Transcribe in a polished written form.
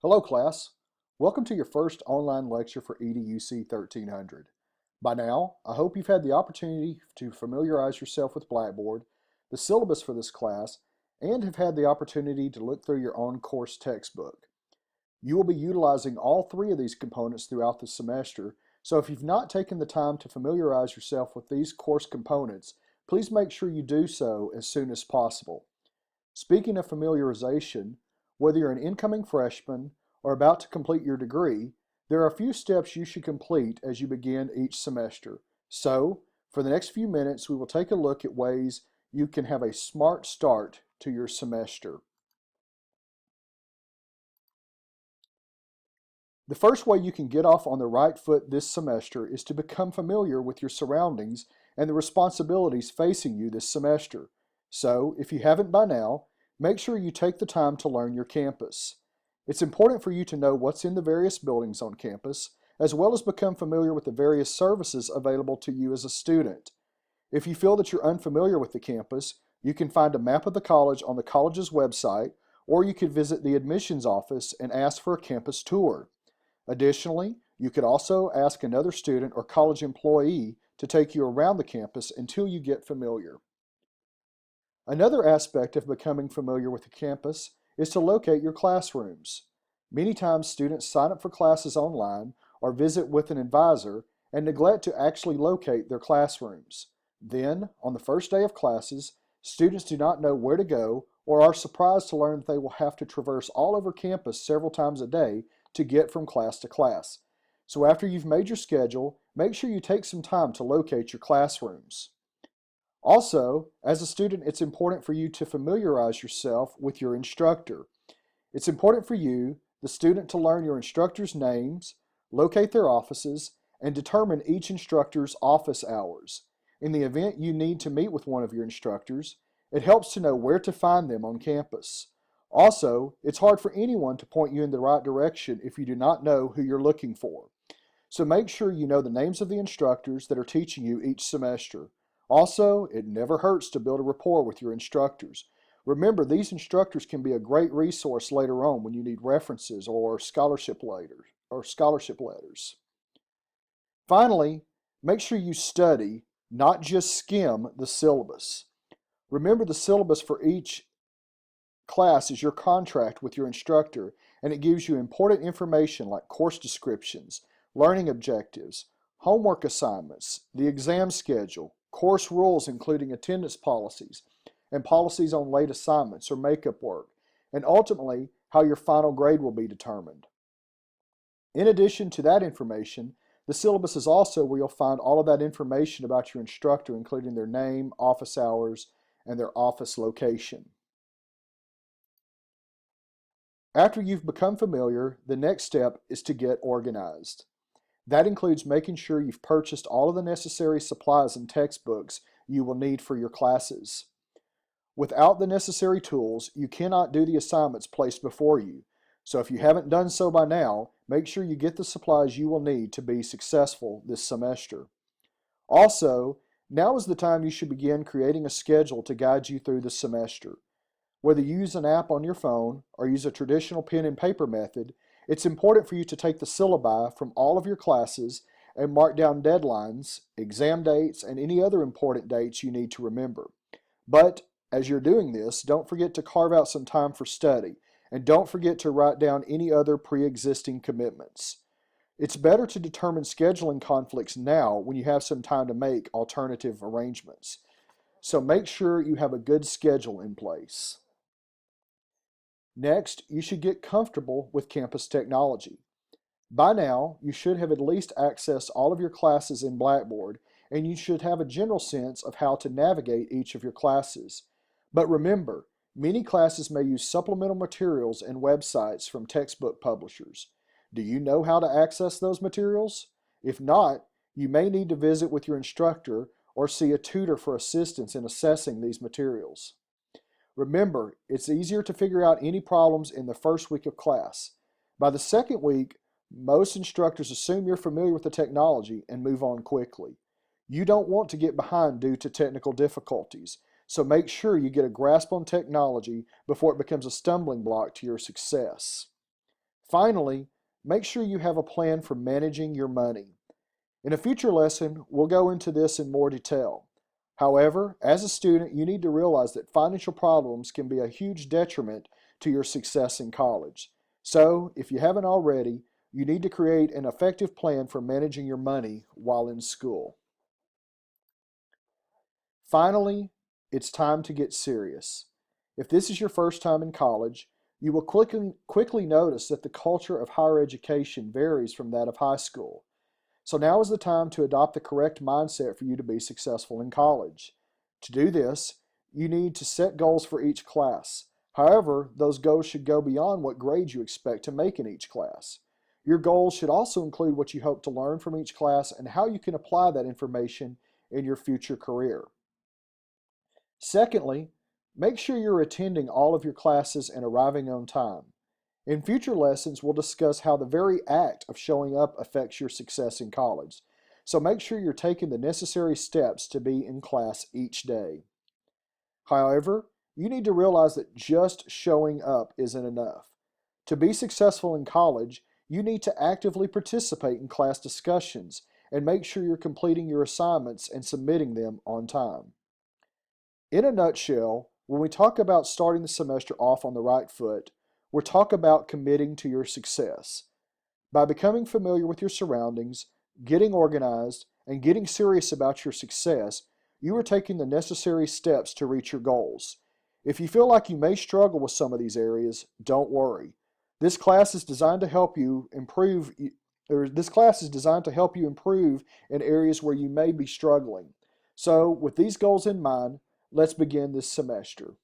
Hello class, welcome to your first online lecture for EDUC 1300. By now, I hope you've had the opportunity to familiarize yourself with Blackboard, the syllabus for this class, and have had the opportunity to look through your own course textbook. You will be utilizing all three of these components throughout the semester, so if you've not taken the time to familiarize yourself with these course components, please make sure you do so as soon as possible. Speaking of familiarization, whether you're an incoming freshman or about to complete your degree, there are a few steps you should complete as you begin each semester. So, for the next few minutes, we will take a look at ways you can have a smart start to your semester. The first way you can get off on the right foot this semester is to become familiar with your surroundings and the responsibilities facing you this semester. So, if you haven't by now, make sure you take the time to learn your campus. It's important for you to know what's in the various buildings on campus, as well as become familiar with the various services available to you as a student. If you feel that you're unfamiliar with the campus, you can find a map of the college on the college's website, or you could visit the admissions office and ask for a campus tour. Additionally, you could also ask another student or college employee to take you around the campus until you get familiar. Another aspect of becoming familiar with the campus is to locate your classrooms. Many times students sign up for classes online or visit with an advisor and neglect to actually locate their classrooms. Then, on the first day of classes, students do not know where to go or are surprised to learn that they will have to traverse all over campus several times a day to get from class to class. So after you've made your schedule, make sure you take some time to locate your classrooms. Also, as a student, it's important for you to familiarize yourself with your instructor. It's important for you, the student, to learn your instructor's names, locate their offices, and determine each instructor's office hours. In the event you need to meet with one of your instructors, it helps to know where to find them on campus. Also, it's hard for anyone to point you in the right direction if you do not know who you're looking for. So make sure you know the names of the instructors that are teaching you each semester. Also, it never hurts to build a rapport with your instructors. Remember, these instructors can be a great resource later on when you need references or scholarship letters. Finally, make sure you study, not just skim the syllabus. Remember, the syllabus for each class is your contract with your instructor, and it gives you important information like course descriptions, learning objectives, homework assignments, the exam schedule, course rules including attendance policies, and policies on late assignments or makeup work, and ultimately how your final grade will be determined. In addition to that information, the syllabus is also where you'll find all of that information about your instructor, including their name, office hours, and their office location. After you've become familiar, the next step is to get organized. That includes making sure you've purchased all of the necessary supplies and textbooks you will need for your classes. Without the necessary tools, you cannot do the assignments placed before you. So if you haven't done so by now, make sure you get the supplies you will need to be successful this semester. Also, now is the time you should begin creating a schedule to guide you through the semester. Whether you use an app on your phone or use a traditional pen and paper method, it's important for you to take the syllabi from all of your classes and mark down deadlines, exam dates, and any other important dates you need to remember. But as you're doing this, don't forget to carve out some time for study, and don't forget to write down any other pre-existing commitments. It's better to determine scheduling conflicts now when you have some time to make alternative arrangements. So make sure you have a good schedule in place. Next, you should get comfortable with campus technology. By now, you should have at least accessed all of your classes in Blackboard, and you should have a general sense of how to navigate each of your classes. But remember, many classes may use supplemental materials and websites from textbook publishers. Do you know how to access those materials? If not, you may need to visit with your instructor or see a tutor for assistance in assessing these materials. Remember, it's easier to figure out any problems in the first week of class. By the second week, most instructors assume you're familiar with the technology and move on quickly. You don't want to get behind due to technical difficulties, so make sure you get a grasp on technology before it becomes a stumbling block to your success. Finally, make sure you have a plan for managing your money. In a future lesson, we'll go into this in more detail. However, as a student, you need to realize that financial problems can be a huge detriment to your success in college. So, if you haven't already, you need to create an effective plan for managing your money while in school. Finally, it's time to get serious. If this is your first time in college, you will quickly notice that the culture of higher education varies from that of high school. So now is the time to adopt the correct mindset for you to be successful in college. To do this, you need to set goals for each class. However, those goals should go beyond what grades you expect to make in each class. Your goals should also include what you hope to learn from each class and how you can apply that information in your future career. Secondly, make sure you're attending all of your classes and arriving on time. In future lessons, we'll discuss how the very act of showing up affects your success in college. So make sure you're taking the necessary steps to be in class each day. However, you need to realize that just showing up isn't enough. To be successful in college, you need to actively participate in class discussions and make sure you're completing your assignments and submitting them on time. In a nutshell, when we talk about starting the semester off on the right foot, we're talking about committing to your success. By becoming familiar with your surroundings, getting organized, and getting serious about your success, you are taking the necessary steps to reach your goals. If you feel like you may struggle with some of these areas, don't worry. This class is designed to help you improve in areas where you may be struggling. So, with these goals in mind, let's begin this semester.